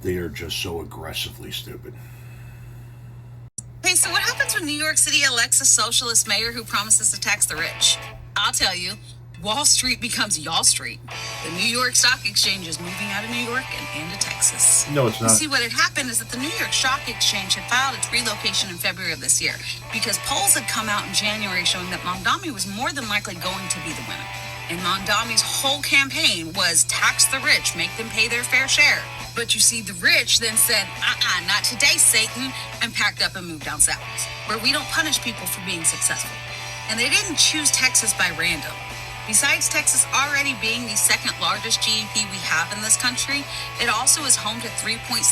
They are just so aggressively stupid. Hey, so what happens when New York City elects a socialist mayor who promises to tax the rich? I'll tell you, Wall Street becomes Y'all Street. The New York Stock Exchange is moving out of New York and into Texas. No, it's not. You see, what had happened is that the New York Stock Exchange had filed its relocation in February of this year because polls had come out in January showing that Mamdani was more than likely going to be the winner. And Mamdani's whole campaign was tax the rich, make them pay their fair share. But you see, the rich then said, not today, Satan, and packed up and moved down south, where we don't punish people for being successful. And they didn't choose Texas by random. Besides Texas already being the second largest GDP we have in this country, it also is home to $3.7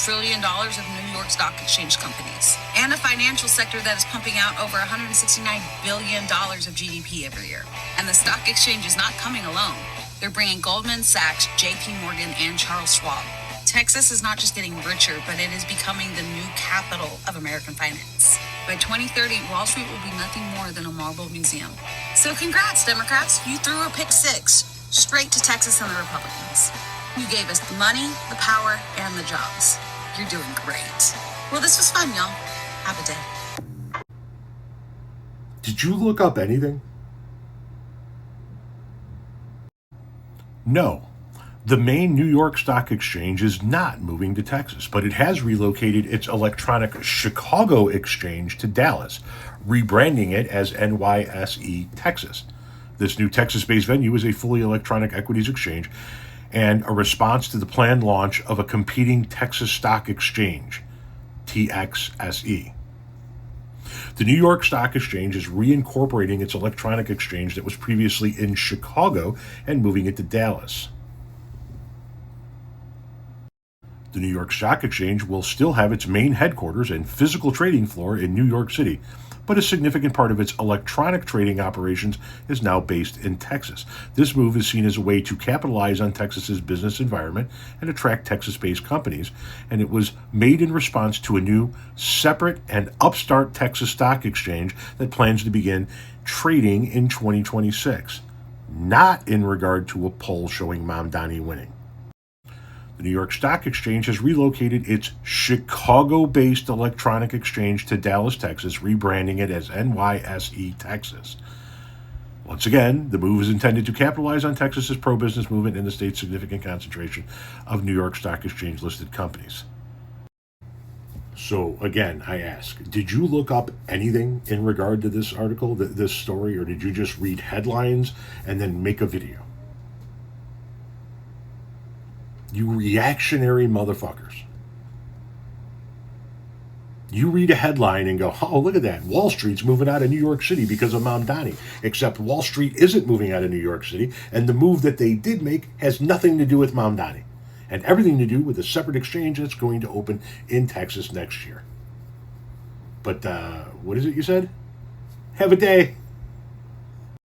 trillion of New York Stock Exchange companies, and a financial sector that is pumping out over $169 billion of GDP every year. And the stock exchange is not coming alone. They're bringing Goldman Sachs, JP Morgan, and Charles Schwab. Texas is not just getting richer, but it is becoming the new capital of American finance. By 2030, Wall Street will be nothing more than a marble museum. So congrats, Democrats. You threw a pick six straight to Texas and the Republicans. You gave us the money, the power, and the jobs. You're doing great. Well, this was fun, y'all. Have a day. Did you look up anything? No. The main New York Stock Exchange is not moving to Texas, but it has relocated its electronic Chicago exchange to Dallas, rebranding it as NYSE Texas. This new Texas-based venue is a fully electronic equities exchange and a response to the planned launch of a competing Texas Stock Exchange, TXSE. The New York Stock Exchange is reincorporating its electronic exchange that was previously in Chicago and moving it to Dallas. The New York Stock Exchange will still have its main headquarters and physical trading floor in New York City, but a significant part of its electronic trading operations is now based in Texas. This move is seen as a way to capitalize on Texas's business environment and attract Texas-based companies, and it was made in response to a new, separate, and upstart Texas Stock Exchange that plans to begin trading in 2026, not in regard to a poll showing Mamdani winning. The New York Stock Exchange has relocated its Chicago-based electronic exchange to Dallas, Texas, rebranding it as NYSE Texas. Once again, the move is intended to capitalize on Texas's pro-business movement and the state's significant concentration of New York Stock Exchange-listed companies. So, again, I ask, did you look up anything in regard to this article, this story, or did you just read headlines and then make a video? You reactionary motherfuckers. You read a headline and go, oh, look at that. Wall Street's moving out of New York City because of Mamdani. Except Wall Street isn't moving out of New York City, and the move that they did make has nothing to do with Mamdani, and everything to do with a separate exchange that's going to open in Texas next year. But what is it you said? Have a day.